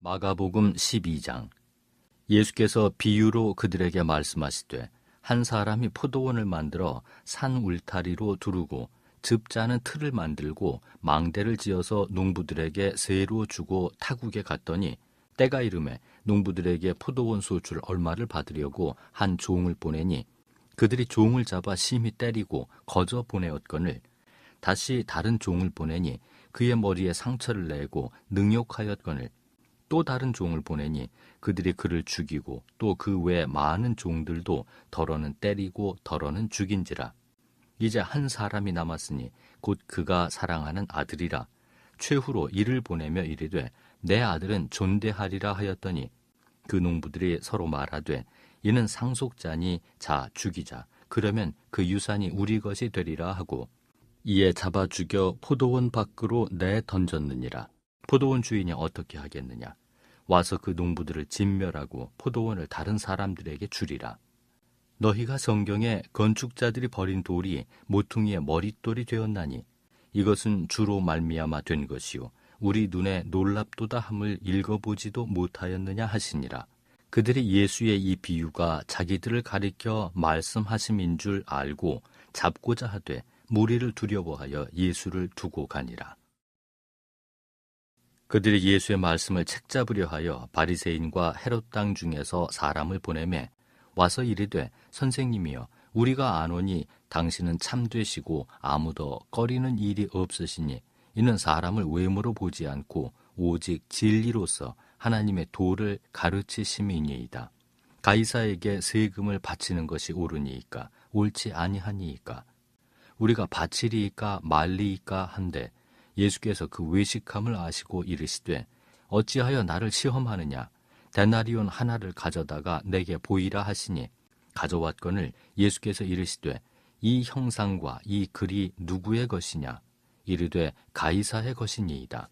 마가복음 12장. 예수께서 비유로 그들에게 말씀하시되 한 사람이 포도원을 만들어 산 울타리로 두르고 즙 짜는 틀을 만들고 망대를 지어서 농부들에게 세로 주고 타국에 갔더니 때가 이르매 농부들에게 포도원 소출 얼마를 받으려고 한 종을 보내니 그들이 종을 잡아 심히 때리고 거저 보내었거늘 다시 다른 종을 보내니 그의 머리에 상처를 내고 능욕하였거늘 또 다른 종을 보내니 그들이 그를 죽이고 또 그 외 많은 종들도 더러는 때리고 더러는 죽인지라. 이제 한 사람이 남았으니 곧 그가 사랑하는 아들이라. 최후로 이를 보내며 이르되 내 아들은 존대하리라 하였더니 그 농부들이 서로 말하되 이는 상속자니 자 죽이자. 그러면 그 유산이 우리 것이 되리라 하고 이에 잡아 죽여 포도원 밖으로 내 던졌느니라. 포도원 주인이 어떻게 하겠느냐? 와서 그 농부들을 진멸하고 포도원을 다른 사람들에게 주리라. 너희가 성경에 건축자들이 버린 돌이 모퉁이의 머릿돌이 되었나니 이것은 주로 말미암아 된 것이요 우리 눈에 놀랍도다 함을 읽어보지도 못하였느냐 하시니라. 그들이 예수의 이 비유가 자기들을 가리켜 말씀하심인 줄 알고 잡고자 하되 무리를 두려워하여 예수를 두고 가니라. 그들이 예수의 말씀을 책잡으려 하여 바리새인과 헤롯 땅 중에서 사람을 보내매 와서 이르되 선생님이여 우리가 아노니 당신은 참되시고 아무도 꺼리는 일이 없으시니 이는 사람을 외모로 보지 않고 오직 진리로서 하나님의 도를 가르치심이니이다. 가이사에게 세금을 바치는 것이 옳으니이까 옳지 아니하니이까 우리가 바치리이까 말리이까 한데 예수께서 그 외식함을 아시고 이르시되 어찌하여 나를 시험하느냐 데나리온 하나를 가져다가 내게 보이라 하시니 가져왔거늘 예수께서 이르시되 이 형상과 이 글이 누구의 것이냐 이르되 가이사의 것이니이다.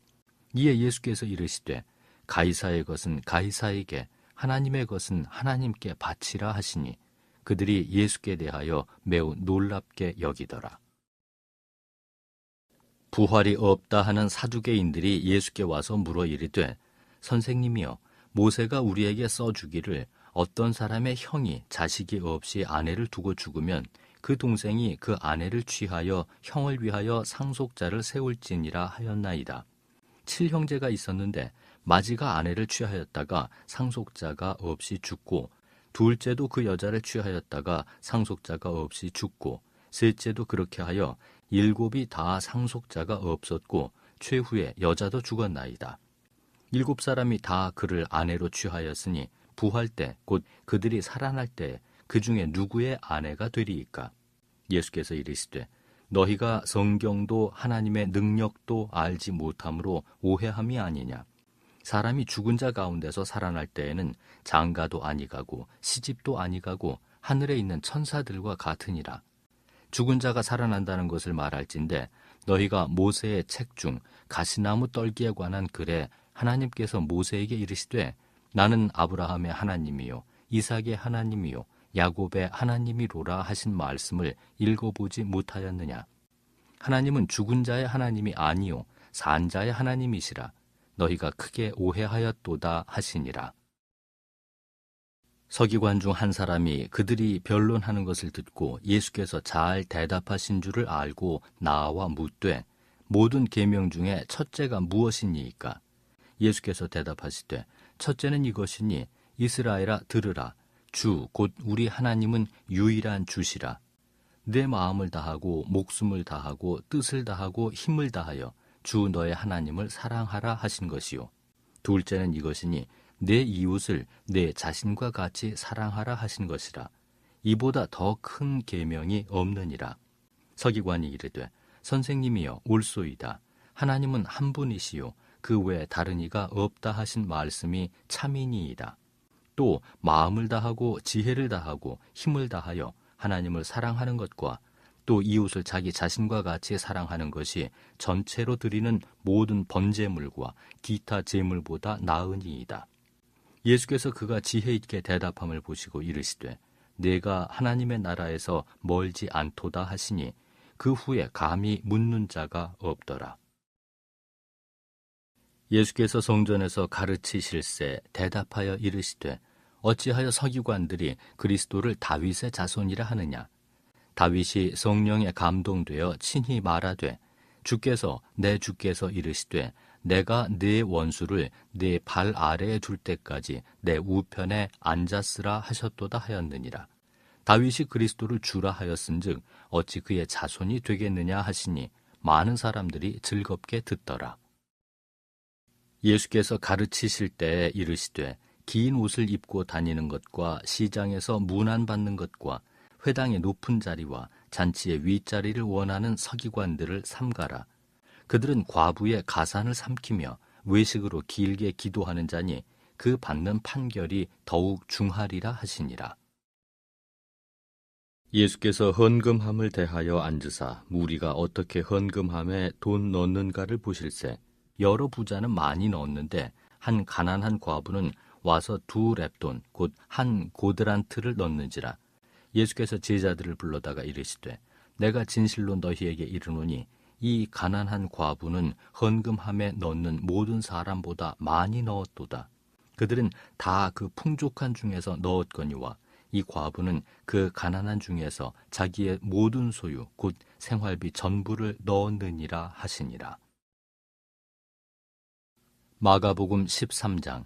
이에 예수께서 이르시되 가이사의 것은 가이사에게 하나님의 것은 하나님께 바치라 하시니 그들이 예수께 대하여 매우 놀랍게 여기더라. 부활이 없다 하는 사두개인들이 예수께 와서 물어 이르되 선생님이여 모세가 우리에게 써주기를 어떤 사람의 형이 자식이 없이 아내를 두고 죽으면 그 동생이 그 아내를 취하여 형을 위하여 상속자를 세울지니라 하였나이다. 7형제가 있었는데 마지가 아내를 취하였다가 상속자가 없이 죽고 둘째도 그 여자를 취하였다가 상속자가 없이 죽고 셋째도 그렇게 하여 7이 다 상속자가 없었고 최후에 여자도 죽었나이다. 7사람이 다 그를 아내로 취하였으니 부활 때 곧 그들이 살아날 때 그 중에 누구의 아내가 되리이까? 예수께서 이르시되 너희가 성경도 하나님의 능력도 알지 못함으로 오해함이 아니냐. 사람이 죽은 자 가운데서 살아날 때에는 장가도 아니가고 시집도 아니가고 하늘에 있는 천사들과 같으니라. 죽은 자가 살아난다는 것을 말할진대 너희가 모세의 책 중 가시나무 떨기에 관한 글에 하나님께서 모세에게 이르시되 나는 아브라함의 하나님이요 이삭의 하나님이요 야곱의 하나님이로라 하신 말씀을 읽어보지 못하였느냐. 하나님은 죽은 자의 하나님이 아니요 산 자의 하나님이시라. 너희가 크게 오해하였도다 하시니라. 서기관 중 한 사람이 그들이 변론하는 것을 듣고 예수께서 잘 대답하신 줄을 알고 나와 묻되 모든 계명 중에 첫째가 무엇이니이까? 예수께서 대답하시되 첫째는 이것이니 이스라엘아 들으라. 주 곧 우리 하나님은 유일한 주시라. 내 마음을 다하고 목숨을 다하고 뜻을 다하고 힘을 다하여 주 너의 하나님을 사랑하라 하신 것이요. 둘째는 이것이니 내 이웃을 내 자신과 같이 사랑하라 하신 것이라. 이보다 더 큰 계명이 없느니라. 서기관이 이르되 선생님이여 옳소이다. 하나님은 한 분이시요 그 외에 다른 이가 없다 하신 말씀이 참이니이다. 또 마음을 다하고 지혜를 다하고 힘을 다하여 하나님을 사랑하는 것과 또 이웃을 자기 자신과 같이 사랑하는 것이 전체로 드리는 모든 번제물과 기타 제물보다 나으니이다. 예수께서 그가 지혜 있게 대답함을 보시고 이르시되 내가 하나님의 나라에서 멀지 않도다 하시니 그 후에 감히 묻는 자가 없더라. 예수께서 성전에서 가르치실새 대답하여 이르시되 어찌하여 서기관들이 그리스도를 다윗의 자손이라 하느냐. 다윗이 성령에 감동되어 친히 말하되 주께서 내 주께서 이르시되 내가 네 원수를 네 발 아래에 둘 때까지 내 우편에 앉았으라 하셨도다 하였느니라. 다윗이 그리스도를 주라 하였은즉 어찌 그의 자손이 되겠느냐 하시니 많은 사람들이 즐겁게 듣더라. 예수께서 가르치실 때에 이르시되 긴 옷을 입고 다니는 것과 시장에서 문안받는 것과 회당의 높은 자리와 잔치의 윗자리를 원하는 서기관들을 삼가라. 그들은 과부의 가산을 삼키며 외식으로 길게 기도하는 자니 그 받는 판결이 더욱 중하리라 하시니라. 예수께서 헌금함을 대하여 앉으사 무리가 어떻게 헌금함에 돈 넣는가를 보실세 여러 부자는 많이 넣었는데 한 가난한 과부는 와서 2렙돈 곧 한 고드란트를 넣는지라. 예수께서 제자들을 불러다가 이르시되 내가 진실로 너희에게 이르노니 이 가난한 과부는 헌금함에 넣는 모든 사람보다 많이 넣었도다. 그들은 다 그 풍족한 중에서 넣었거니와 이 과부는 그 가난한 중에서 자기의 모든 소유 곧 생활비 전부를 넣었느니라 하시니라. 마가복음 13장.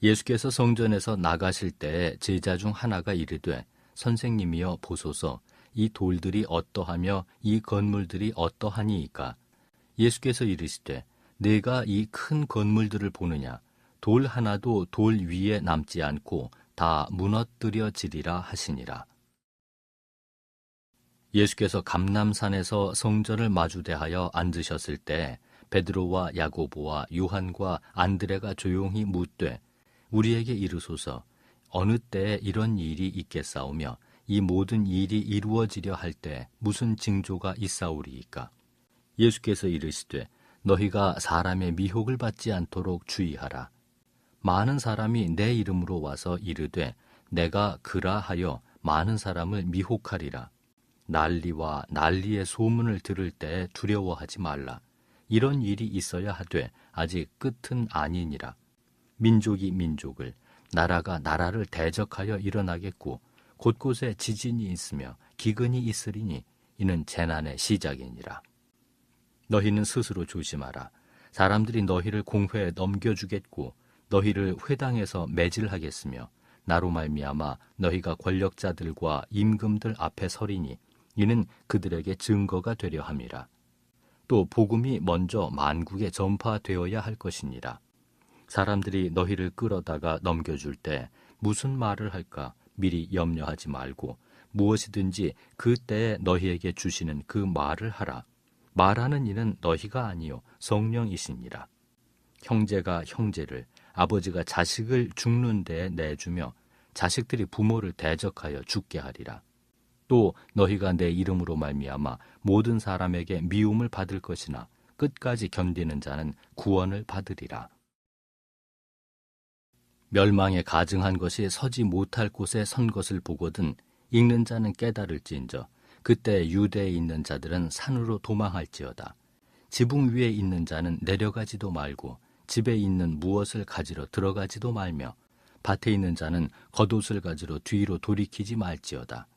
예수께서 성전에서 나가실 때에 제자 중 하나가 이르되 선생님이여 보소서 이 돌들이 어떠하며 이 건물들이 어떠하니이까. 예수께서 이르시되 네가 이 큰 건물들을 보느냐. 돌 하나도 돌 위에 남지 않고 다 무너뜨려지리라 하시니라. 예수께서 감람산에서 성전을 마주대하여 앉으셨을 때 베드로와 야고보와 요한과 안드레가 조용히 묻되 우리에게 이르소서 어느 때에 이런 일이 있겠사오며 이 모든 일이 이루어지려 할 때 무슨 징조가 있사오리이까. 예수께서 이르시되 너희가 사람의 미혹을 받지 않도록 주의하라. 많은 사람이 내 이름으로 와서 이르되 내가 그라 하여 많은 사람을 미혹하리라. 난리와 난리의 소문을 들을 때 두려워하지 말라. 이런 일이 있어야 하되 아직 끝은 아니니라. 민족이 민족을, 나라가 나라를 대적하여 일어나겠고 곳곳에 지진이 있으며 기근이 있으리니 이는 재난의 시작이니라. 너희는 스스로 조심하라. 사람들이 너희를 공회에 넘겨주겠고 너희를 회당에서 매질하겠으며 나로 말미암아 너희가 권력자들과 임금들 앞에 서리니 이는 그들에게 증거가 되려 함이라. 또 복음이 먼저 만국에 전파되어야 할 것이니라. 사람들이 너희를 끌어다가 넘겨줄 때 무슨 말을 할까 미리 염려하지 말고 무엇이든지 그때에 너희에게 주시는 그 말을 하라. 말하는 이는 너희가 아니요 성령이시니라. 형제가 형제를, 아버지가 자식을 죽는 데에 내주며 자식들이 부모를 대적하여 죽게 하리라. 또 너희가 내 이름으로 말미암아 모든 사람에게 미움을 받을 것이나 끝까지 견디는 자는 구원을 받으리라. 멸망에 가증한 것이 서지 못할 곳에 선 것을 보거든 읽는 자는 깨달을지인저 그때 유대에 있는 자들은 산으로 도망할지어다. 지붕 위에 있는 자는 내려가지도 말고 집에 있는 무엇을 가지러 들어가지도 말며 밭에 있는 자는 겉옷을 가지러 뒤로 돌이키지 말지어다.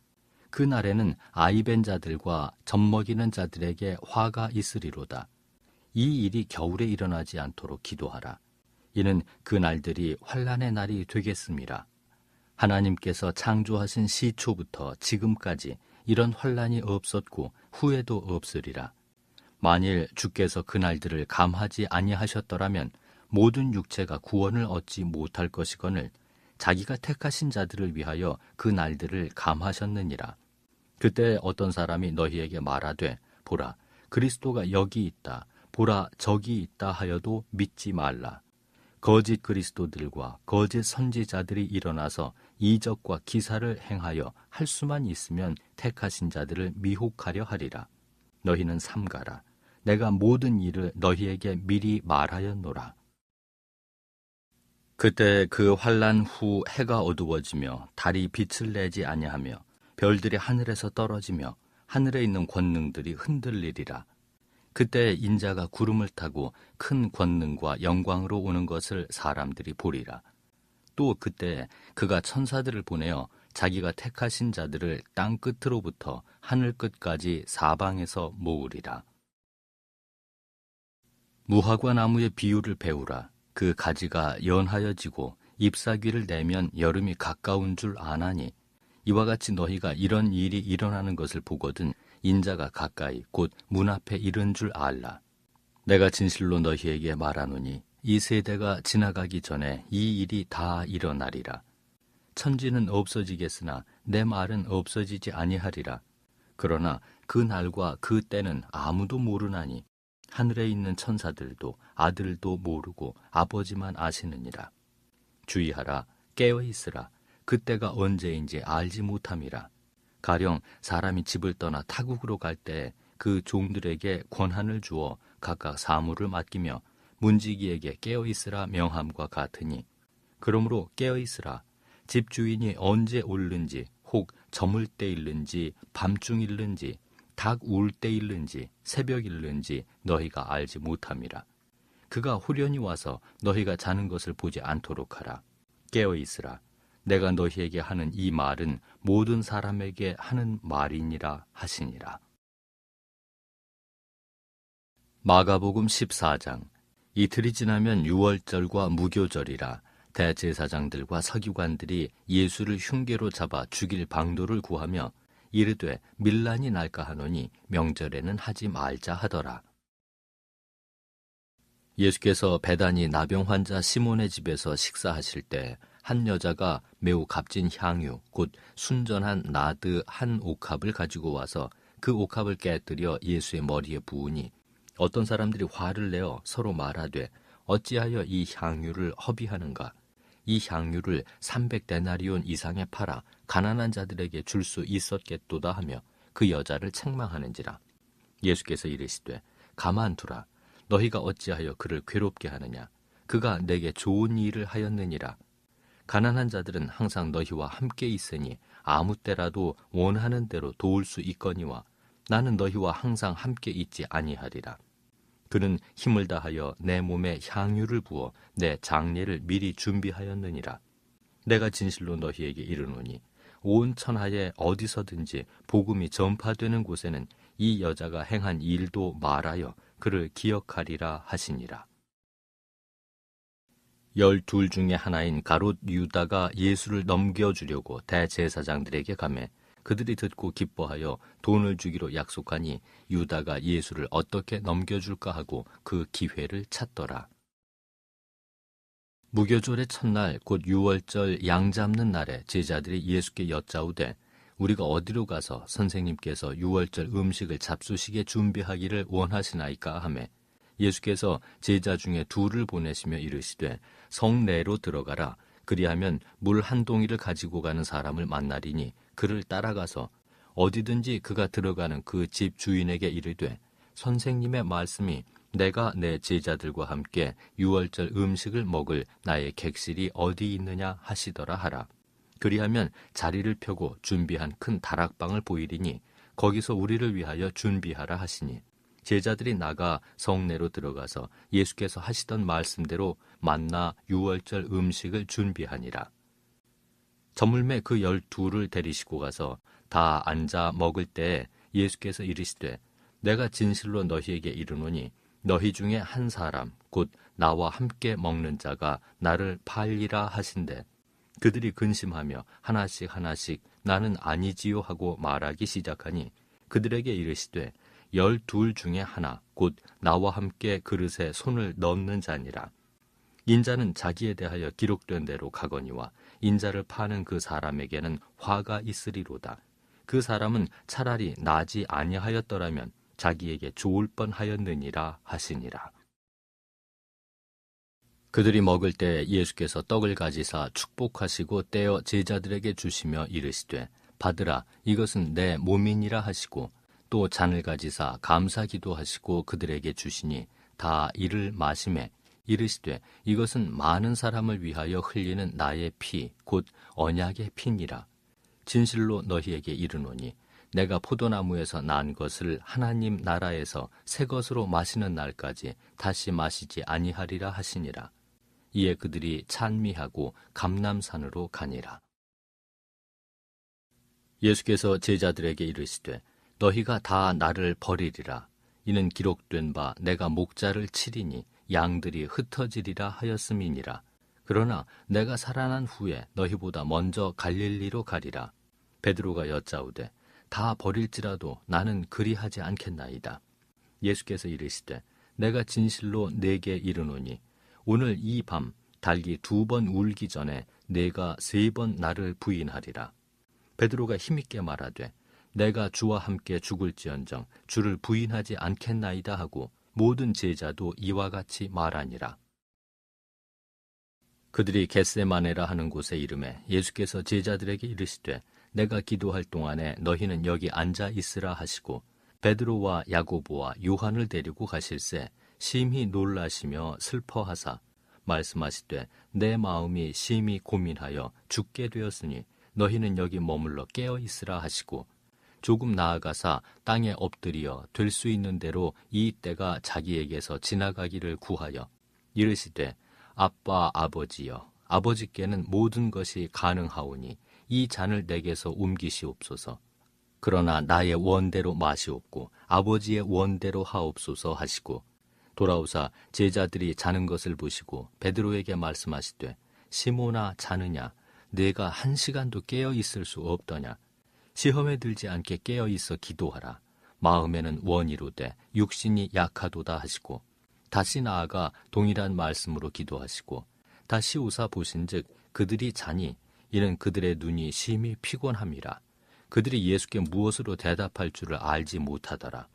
그날에는 아이벤 자들과 젖먹이는 자들에게 화가 있으리로다. 이 일이 겨울에 일어나지 않도록 기도하라. 이는 그 날들이 환난의 날이 되겠음이라. 하나님께서 창조하신 시초부터 지금까지 이런 환난이 없었고 후에도 없으리라. 만일 주께서 그 날들을 감하지 아니하셨더라면 모든 육체가 구원을 얻지 못할 것이거늘 자기가 택하신 자들을 위하여 그 날들을 감하셨느니라. 그때 어떤 사람이 너희에게 말하되 보라 그리스도가 여기 있다 보라 저기 있다 하여도 믿지 말라. 거짓 그리스도들과 거짓 선지자들이 일어나서 이적과 기사를 행하여 할 수만 있으면 택하신 자들을 미혹하려 하리라. 너희는 삼가라. 내가 모든 일을 너희에게 미리 말하였노라. 그때 그 환난 후 해가 어두워지며 달이 빛을 내지 아니하며 별들이 하늘에서 떨어지며 하늘에 있는 권능들이 흔들리리라. 그때 인자가 구름을 타고 큰 권능과 영광으로 오는 것을 사람들이 보리라. 또 그때 그가 천사들을 보내어 자기가 택하신 자들을 땅 끝으로부터 하늘 끝까지 사방에서 모으리라. 무화과 나무의 비유를 배우라. 그 가지가 연하여지고 잎사귀를 내면 여름이 가까운 줄 아나니, 이와 같이 너희가 이런 일이 일어나는 것을 보거든 인자가 가까이 곧 문 앞에 이른 줄 알라. 내가 진실로 너희에게 말하노니 이 세대가 지나가기 전에 이 일이 다 일어나리라. 천지는 없어지겠으나 내 말은 없어지지 아니하리라. 그러나 그 날과 그 때는 아무도 모르나니 하늘에 있는 천사들도 아들도 모르고 아버지만 아시느니라. 주의하라, 깨어 있으라. 그때가 언제인지 알지 못함이라. 가령 사람이 집을 떠나 타국으로 갈 때 그 종들에게 권한을 주어 각각 사무를 맡기며 문지기에게 깨어 있으라 명함과 같으니, 그러므로 깨어 있으라. 집 주인이 언제 올는지, 혹 저물 때 일는지, 밤중 일는지, 닭 울 때 일는지, 새벽 일는지 너희가 알지 못함이라. 그가 후련히 와서 너희가 자는 것을 보지 않도록 하라. 깨어 있으라. 내가 너희에게 하는 이 말은 모든 사람에게 하는 말이니라 하시니라. 마가복음 14장. 이틀이 지나면 유월절과 무교절이라. 대제사장들과 서기관들이 예수를 흉계로 잡아 죽일 방도를 구하며 이르되 밀란이 날까 하노니 명절에는 하지 말자 하더라. 예수께서 베다니 나병 환자 시몬의 집에서 식사하실 때 한 여자가 매우 값진 향유 곧 순전한 나드 한 옥합을 가지고 와서 그 옥합을 깨뜨려 예수의 머리에 부으니, 어떤 사람들이 화를 내어 서로 말하되 어찌하여 이 향유를 허비하는가? 이 향유를 300데나리온 이상에 팔아 가난한 자들에게 줄 수 있었겠도다 하며 그 여자를 책망하는지라. 예수께서 이르시되 가만두라. 너희가 어찌하여 그를 괴롭게 하느냐? 그가 내게 좋은 일을 하였느니라. 가난한 자들은 항상 너희와 함께 있으니 아무 때라도 원하는 대로 도울 수 있거니와 나는 너희와 항상 함께 있지 아니하리라. 그는 힘을 다하여 내 몸에 향유를 부어 내 장례를 미리 준비하였느니라. 내가 진실로 너희에게 이르노니 온 천하에 어디서든지 복음이 전파되는 곳에는 이 여자가 행한 일도 말하여 그를 기억하리라 하시니라. 12 중에 하나인 가롯 유다가 예수를 넘겨주려고 대제사장들에게 가매 그들이 듣고 기뻐하여 돈을 주기로 약속하니 유다가 예수를 어떻게 넘겨줄까 하고 그 기회를 찾더라. 무교절의 첫날 곧 유월절 양 잡는 날에 제자들이 예수께 여짜오되 우리가 어디로 가서 선생님께서 유월절 음식을 잡수시게 준비하기를 원하시나이까 하매, 예수께서 제자 중에 둘을 보내시며 이르시되 성내로 들어가라. 그리하면 물 한 동이를 가지고 가는 사람을 만나리니 그를 따라가서 어디든지 그가 들어가는 그 집 주인에게 이르되 선생님의 말씀이 내가 내 제자들과 함께 유월절 음식을 먹을 나의 객실이 어디 있느냐 하시더라 하라. 그리하면 자리를 펴고 준비한 큰 다락방을 보이리니 거기서 우리를 위하여 준비하라 하시니, 제자들이 나가 성내로 들어가서 예수께서 하시던 말씀대로 만나 유월절 음식을 준비하니라. 저물매 그 12를 데리시고 가서 다 앉아 먹을 때에 예수께서 이르시되 내가 진실로 너희에게 이르노니 너희 중에 한 사람 곧 나와 함께 먹는 자가 나를 팔리라 하신대. 그들이 근심하며 하나씩 하나씩 나는 아니지요 하고 말하기 시작하니 그들에게 이르시되 12 중에 하나 곧 나와 함께 그릇에 손을 넣는 자니라. 인자는 자기에 대하여 기록된 대로 가거니와 인자를 파는 그 사람에게는 화가 있으리로다. 그 사람은 차라리 나지 아니하였더라면 자기에게 좋을 뻔하였느니라 하시니라. 그들이 먹을 때 예수께서 떡을 가지사 축복하시고 떼어 제자들에게 주시며 이르시되 받으라, 이것은 내 몸이니라 하시고, 또 잔을 가지사 감사기도 하시고 그들에게 주시니 다 이를 마시매 이르시되 이것은 많은 사람을 위하여 흘리는 나의 피 곧 언약의 피니라. 진실로 너희에게 이르노니 내가 포도나무에서 난 것을 하나님 나라에서 새 것으로 마시는 날까지 다시 마시지 아니하리라 하시니라. 이에 그들이 찬미하고 감람산으로 가니라. 예수께서 제자들에게 이르시되 너희가 다 나를 버리리라. 이는 기록된 바 내가 목자를 치리니 양들이 흩어지리라 하였음이니라. 그러나 내가 살아난 후에 너희보다 먼저 갈릴리로 가리라. 베드로가 여짜오되 다 버릴지라도 나는 그리하지 않겠나이다. 예수께서 이르시되 내가 진실로 네게 이르노니 오늘 이 밤 닭이 2번 울기 전에 네가 3번 나를 부인하리라. 베드로가 힘있게 말하되 내가 주와 함께 죽을지언정 주를 부인하지 않겠나이다 하고 모든 제자도 이와 같이 말하니라. 그들이 겟세마네라 하는 곳에 이르매 예수께서 제자들에게 이르시되 내가 기도할 동안에 너희는 여기 앉아 있으라 하시고 베드로와 야고보와 요한을 데리고 가실새 심히 놀라시며 슬퍼하사 말씀하시되 내 마음이 심히 고민하여 죽게 되었으니 너희는 여기 머물러 깨어 있으라 하시고 조금 나아가사 땅에 엎드려 될 수 있는 대로 이 때가 자기에게서 지나가기를 구하여 이르시되 아빠 아버지여 아버지께는 모든 것이 가능하오니 이 잔을 내게서 옮기시옵소서. 그러나 나의 원대로 마시옵고 아버지의 원대로 하옵소서 하시고 돌아오사 제자들이 자는 것을 보시고 베드로에게 말씀하시되 시몬아 자느냐 네가 1시간도 깨어 있을 수 없더냐. 시험에 들지 않게 깨어 있어 기도하라. 마음에는 원이로되 육신이 약하도다 하시고 다시 나아가 동일한 말씀으로 기도하시고 다시 오사 보신즉 그들이 자니 이는 그들의 눈이 심히 피곤함이라. 그들이 예수께 무엇으로 대답할 줄을 알지 못하더라.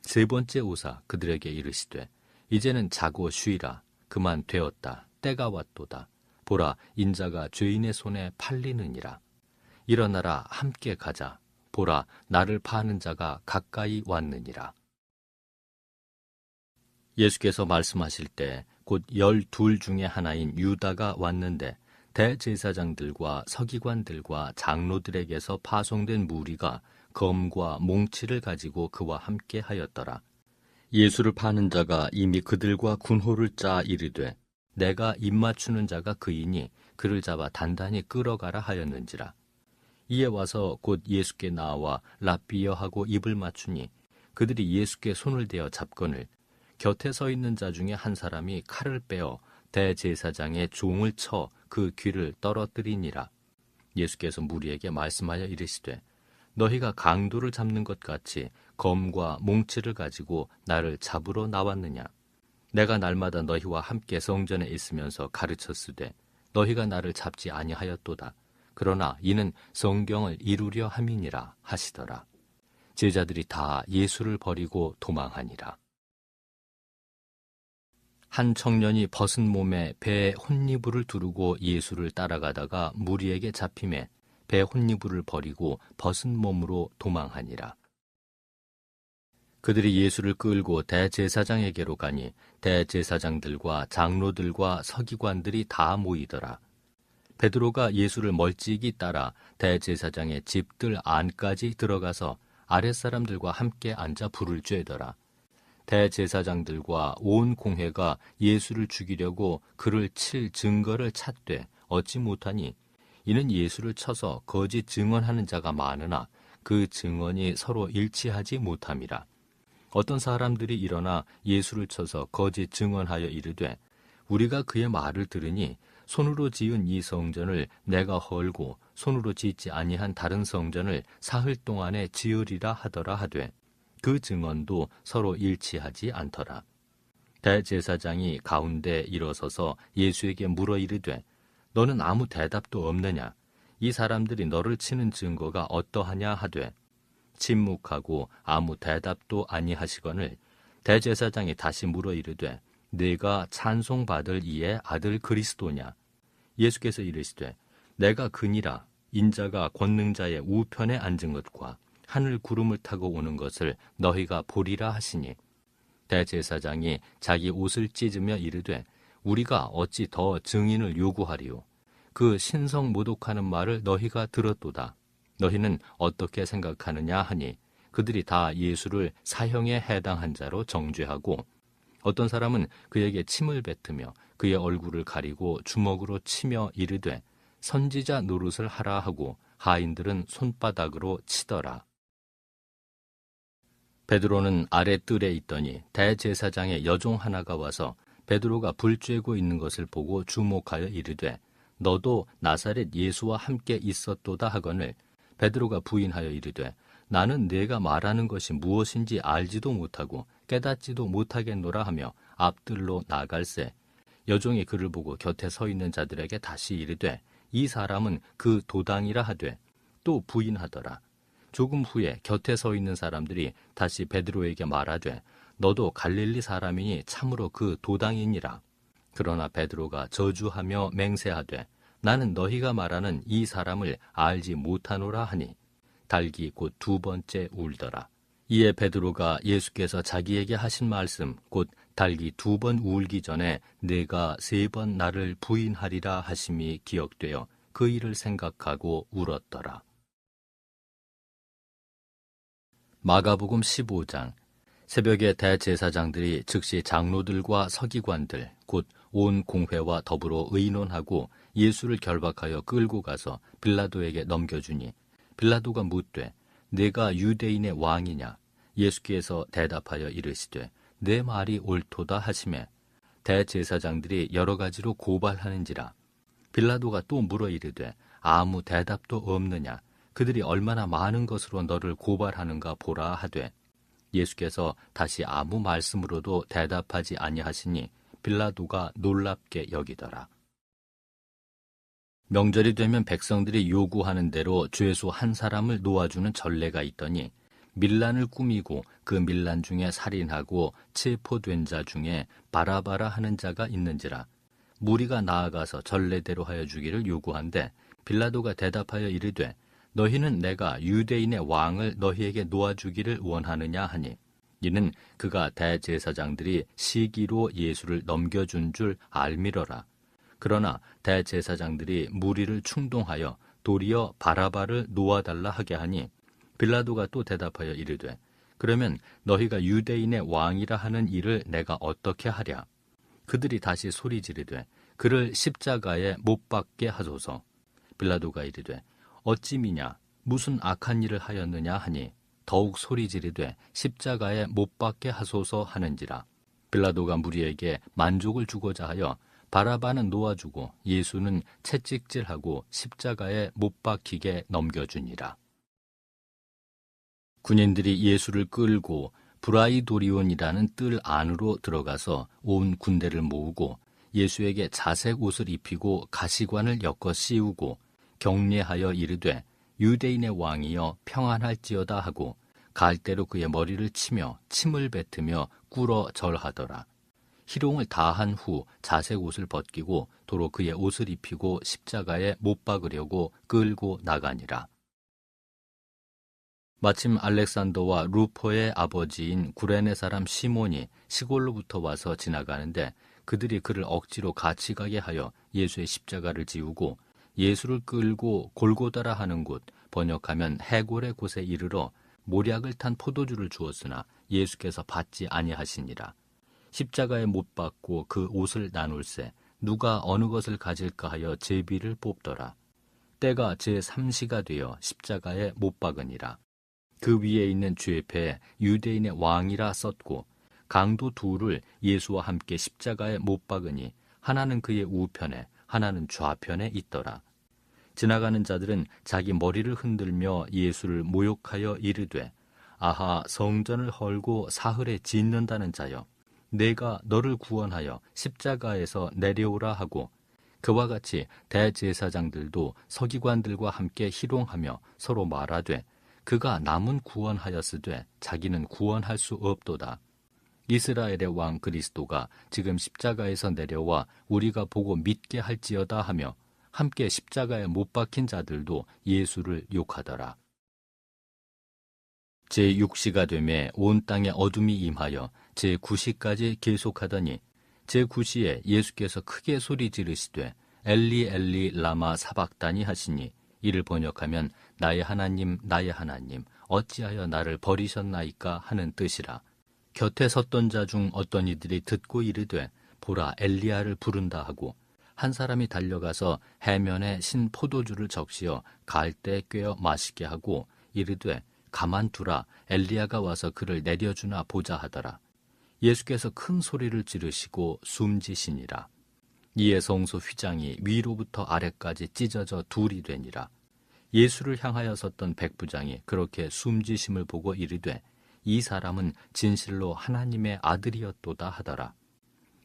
3번째 오사 그들에게 이르시되 이제는 자고 쉬라. 그만 되었다. 때가 왔도다. 보라 인자가 죄인의 손에 팔리느니라. 일어나라 함께 가자. 보라 나를 파는 자가 가까이 왔느니라. 예수께서 말씀하실 때 곧 12 중에 하나인 유다가 왔는데 대제사장들과 서기관들과 장로들에게서 파송된 무리가 검과 몽치를 가지고 그와 함께 하였더라. 예수를 파는 자가 이미 그들과 군호를 짜 이르되 내가 입맞추는 자가 그이니 그를 잡아 단단히 끌어가라 하였는지라. 이에 와서 곧 예수께 나와 랍비여 하고 입을 맞추니 그들이 예수께 손을 대어 잡거늘 곁에 서 있는 자 중에 한 사람이 칼을 빼어 대제사장의 종을 쳐 그 귀를 떨어뜨리니라. 예수께서 무리에게 말씀하여 이르시되 너희가 강도를 잡는 것 같이 검과 몽치를 가지고 나를 잡으러 나왔느냐. 내가 날마다 너희와 함께 성전에 있으면서 가르쳤으되 너희가 나를 잡지 아니하였도다. 그러나 이는 성경을 이루려 함이니라 하시더라. 제자들이 다 예수를 버리고 도망하니라. 한 청년이 벗은 몸에 배에 혼니부를 두르고 예수를 따라가다가 무리에게 잡히매 배 혼니부를 버리고 벗은 몸으로 도망하니라. 그들이 예수를 끌고 대제사장에게로 가니 대제사장들과 장로들과 서기관들이 다 모이더라. 베드로가 예수를 멀찍이 따라 대제사장의 집들 안까지 들어가서 아랫사람들과 함께 앉아 불을 쬐더라. 대제사장들과 온 공회가 예수를 죽이려고 그를 칠 증거를 찾되 얻지 못하니 이는 예수를 쳐서 거짓 증언하는 자가 많으나 그 증언이 서로 일치하지 못함이라. 어떤 사람들이 일어나 예수를 쳐서 거짓 증언하여 이르되 우리가 그의 말을 들으니 손으로 지은 이 성전을 내가 헐고 손으로 짓지 아니한 다른 성전을 사흘 동안에 지으리라 하더라 하되 그 증언도 서로 일치하지 않더라. 대제사장이 가운데 일어서서 예수에게 물어 이르되 너는 아무 대답도 없느냐? 이 사람들이 너를 치는 증거가 어떠하냐 하되 침묵하고 아무 대답도 아니하시거늘 대제사장이 다시 물어 이르되 네가 찬송받을 이의 아들 그리스도냐? 예수께서 이르시되 내가 그니라. 인자가 권능자의 우편에 앉은 것과 하늘 구름을 타고 오는 것을 너희가 보리라 하시니 대제사장이 자기 옷을 찢으며 이르되 우리가 어찌 더 증인을 요구하리요? 그 신성 모독하는 말을 너희가 들었도다. 너희는 어떻게 생각하느냐 하니 그들이 다 예수를 사형에 해당한 자로 정죄하고 어떤 사람은 그에게 침을 뱉으며 그의 얼굴을 가리고 주먹으로 치며 이르되 선지자 노릇을 하라 하고 하인들은 손바닥으로 치더라. 베드로는 아래 뜰에 있더니 대제사장의 여종 하나가 와서 베드로가 불 쬐고 있는 것을 보고 주목하여 이르되 너도 나사렛 예수와 함께 있었도다 하거늘 베드로가 부인하여 이르되 나는 네가 말하는 것이 무엇인지 알지도 못하고 깨닫지도 못하겠노라 하며 앞뜰로 나갈새 여종이 그를 보고 곁에 서 있는 자들에게 다시 이르되 이 사람은 그 도당이라 하되 또 부인하더라. 조금 후에 곁에 서 있는 사람들이 다시 베드로에게 말하되 너도 갈릴리 사람이니 참으로 그 도당이니라. 그러나 베드로가 저주하며 맹세하되 나는 너희가 말하는 이 사람을 알지 못하노라 하니 달기 곧 두 번째 울더라. 이에 베드로가 예수께서 자기에게 하신 말씀 곧 달기 두 번 울기 전에 내가 세 번 나를 부인하리라 하심이 기억되어 그 일을 생각하고 울었더라. 마가복음 15장. 새벽에 대제사장들이 즉시 장로들과 서기관들 곧 온 공회와 더불어 의논하고 예수를 결박하여 끌고 가서 빌라도에게 넘겨주니 빌라도가 묻되 내가 유대인의 왕이냐? 예수께서 대답하여 이르시되 내 말이 옳도다 하시매 대제사장들이 여러 가지로 고발하는지라. 빌라도가 또 물어 이르되 아무 대답도 없느냐? 그들이 얼마나 많은 것으로 너를 고발하는가 보라 하되 예수께서 다시 아무 말씀으로도 대답하지 아니하시니 빌라도가 놀랍게 여기더라. 명절이 되면 백성들이 요구하는 대로 죄수 한 사람을 놓아주는 전례가 있더니 밀란을 꾸미고 그 밀란 중에 살인하고 체포된 자 중에 바라바라 하는 자가 있는지라. 무리가 나아가서 전례대로 하여 주기를 요구한데 빌라도가 대답하여 이르되 너희는 내가 유대인의 왕을 너희에게 놓아주기를 원하느냐 하니 이는 그가 대제사장들이 시기로 예수를 넘겨준 줄 알미러라. 그러나 대제사장들이 무리를 충동하여 도리어 바라바를 놓아달라 하게 하니 빌라도가 또 대답하여 이르되 그러면 너희가 유대인의 왕이라 하는 일을 내가 어떻게 하랴? 그들이 다시 소리 지르되 그를 십자가에 못 박게 하소서. 빌라도가 이르되 어찌 미냐 무슨 악한 일을 하였느냐 하니 더욱 소리 지르되 십자가에 못 박게 하소서 하는지라. 빌라도가 무리에게 만족을 주고자 하여 바라바는 놓아주고 예수는 채찍질하고 십자가에 못 박히게 넘겨주니라. 군인들이 예수를 끌고 브라이도리온이라는 뜰 안으로 들어가서 온 군대를 모으고 예수에게 자색 옷을 입히고 가시관을 엮어 씌우고 격려하여 이르되 유대인의 왕이여 평안할지어다 하고 갈대로 그의 머리를 치며 침을 뱉으며 꿇어 절하더라. 희롱을 다한 후 자색 옷을 벗기고 도로 그의 옷을 입히고 십자가에 못 박으려고 끌고 나가니라. 마침 알렉산더와 루포의 아버지인 구레네 사람 시몬이 시골로부터 와서 지나가는데 그들이 그를 억지로 같이 가게 하여 예수의 십자가를 지우고 예수를 끌고 골고다라 하는 곳, 번역하면 해골의 곳에 이르러 모략을 탄 포도주를 주었으나 예수께서 받지 아니하시니라. 십자가에 못 박고 그 옷을 나눌세 누가 어느 것을 가질까 하여 제비를 뽑더라. 때가 제3시가 되어 십자가에 못 박으니라. 그 위에 있는 죄패에 유대인의 왕이라 썼고 강도 둘을 예수와 함께 십자가에 못 박으니 하나는 그의 우편에 하나는 좌편에 있더라. 지나가는 자들은 자기 머리를 흔들며 예수를 모욕하여 이르되 아하 성전을 헐고 사흘에 짓는다는 자여 내가 너를 구원하여 십자가에서 내려오라 하고 그와 같이 대제사장들도 서기관들과 함께 희롱하며 서로 말하되 그가 남은 구원하였으되 자기는 구원할 수 없도다. 이스라엘의 왕 그리스도가 지금 십자가에서 내려와 우리가 보고 믿게 할지어다 하며 함께 십자가에 못 박힌 자들도 예수를 욕하더라. 제6시가 되매 온 땅에 어둠이 임하여 제9시까지 계속하더니 제9시에 예수께서 크게 소리 지르시되 엘리 엘리 라마 사박다니 하시니 이를 번역하면 나의 하나님, 어찌하여 나를 버리셨나이까 하는 뜻이라. 곁에 섰던 자 중 어떤 이들이 듣고 이르되 보라 엘리야를 부른다 하고, 한 사람이 달려가서 해면에 신 포도주를 적시어 갈대에 꿰어 마시게 하고 이르되 가만두라, 엘리야가 와서 그를 내려주나 보자 하더라. 예수께서 큰 소리를 지르시고 숨지시니라. 이에 성소 휘장이 위로부터 아래까지 찢어져 둘이 되니라. 예수를 향하여 섰던 백부장이 그렇게 숨지심을 보고 이르되 이 사람은 진실로 하나님의 아들이었도다 하더라.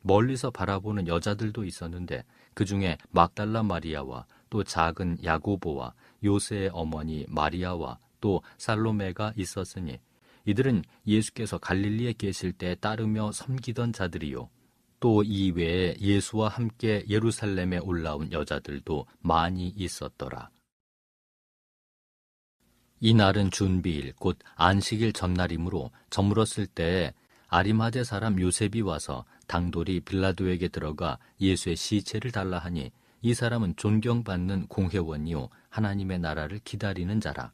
멀리서 바라보는 여자들도 있었는데 그 중에 막달라 마리아와 또 작은 야고보와 요새의 어머니 마리아와 또 살로메가 있었으니 이들은 예수께서 갈릴리에 계실 때 따르며 섬기던 자들이요, 또 이 외에 예수와 함께 예루살렘에 올라온 여자들도 많이 있었더라. 이날은 준비일 곧 안식일 전날이므로 저물었을 때에 아리마대 사람 요셉이 와서 당돌이 빌라도에게 들어가 예수의 시체를 달라 하니 이 사람은 존경받는 공회원이요 하나님의 나라를 기다리는 자라.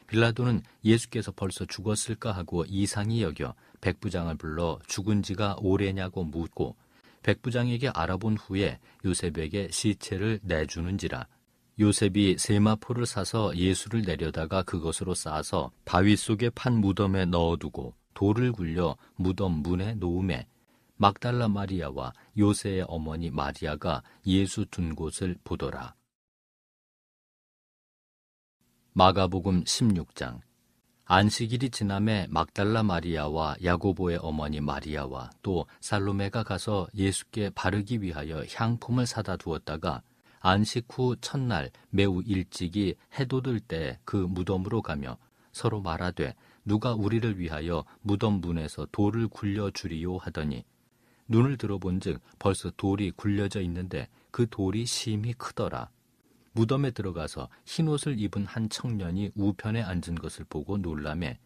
빌라도는 예수께서 벌써 죽었을까 하고 이상히 여겨 백부장을 불러 죽은 지가 오래냐고 묻고 백부장에게 알아본 후에 요셉에게 시체를 내주는지라. 요셉이 세마포를 사서 예수를 내려다가 그것으로 싸서 바위 속에 판 무덤에 넣어두고 돌을 굴려 무덤 문에 놓음에 막달라 마리아와 요새의 어머니 마리아가 예수 둔 곳을 보더라. 마가복음 16장. 안식일이 지남에 막달라 마리아와 야고보의 어머니 마리아와 또 살로메가 가서 예수께 바르기 위하여 향품을 사다 두었다가 안식 후 첫날 매우 일찍이 해 돋을 때 그 무덤으로 가며 서로 말하되 누가 우리를 위하여 무덤 문에서 돌을 굴려 주리요 하더니 눈을 들어본즉 벌써 돌이 굴려져 있는데 그 돌이 심히 크더라. 무덤에 들어가서 흰옷을 입은 한 청년이 우편에 앉은 것을 보고 놀라매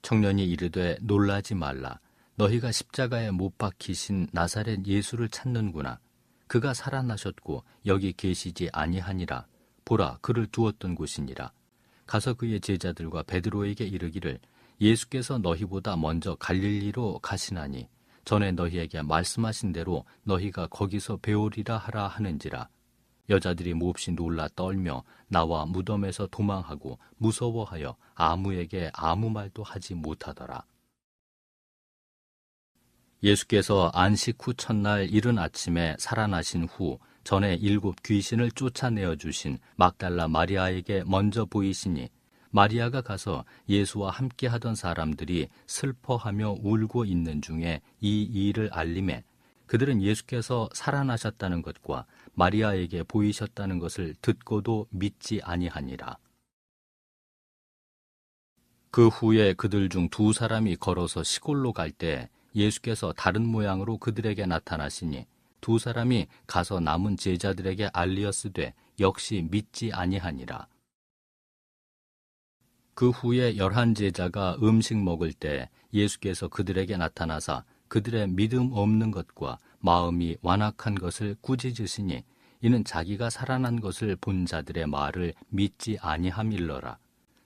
청년이 이르되 놀라지 말라. 너희가 십자가에 못 박히신 나사렛 예수를 찾는구나. 그가 살아나셨고 여기 계시지 아니하니라. 보라, 그를 두었던 곳이니라. 가서 그의 제자들과 베드로에게 이르기를 예수께서 너희보다 먼저 갈릴리로 가시나니 전에 너희에게 말씀하신 대로 너희가 거기서 배우리라 하라 하는지라. 여자들이 몹시 놀라 떨며 나와 무덤에서 도망하고 무서워하여 아무에게 아무 말도 하지 못하더라. 예수께서 안식 후 첫날 이른 아침에 살아나신 후 전에 7 귀신을 쫓아내어 주신 막달라 마리아에게 먼저 보이시니 마리아가 가서 예수와 함께 하던 사람들이 슬퍼하며 울고 있는 중에 이 일을 알림해 그들은 예수께서 살아나셨다는 것과 마리아에게 보이셨다는 것을 듣고도 믿지 아니하니라. 그 후에 그들 중 2 사람이 걸어서 시골로 갈 때 예수께서 다른 모양으로 그들에게 나타나시니 2 사람이 가서 남은 제자들에게 알리었으되 역시 믿지 아니하니라. 그 후에 11 제자가 음식 먹을 때 예수께서 그들에게 나타나사 그들의 믿음 없는 것과 마음이 완악한 것을 꾸짖으시니 이는 자기가 살아난 것을 본 자들의 말을 믿지 아니함일러라.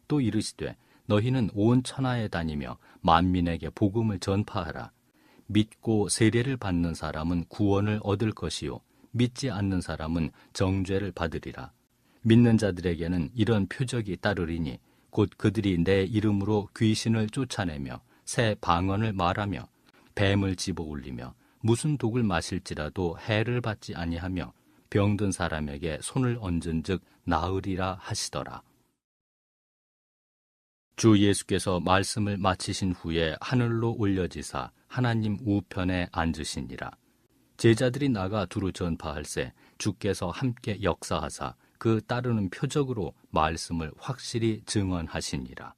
또 이르시되 너희는 온 천하에 다니며 만민에게 복음을 전파하라. 믿고 세례를 받는 사람은 구원을 얻을 것이요 믿지 않는 사람은 정죄를 받으리라. 믿는 자들에게는 이런 표적이 따르리니 곧 그들이 내 이름으로 귀신을 쫓아내며 새 방언을 말하며 뱀을 집어 올리며 무슨 독을 마실지라도 해를 받지 아니하며 병든 사람에게 손을 얹은즉 나으리라 하시더라. 주 예수께서 말씀을 마치신 후에 하늘로 올려지사 하나님 우편에 앉으시니라. 제자들이 나가 두루 전파할세 주께서 함께 역사하사 그 따르는 표적으로 말씀을 확실히 증언하시니라.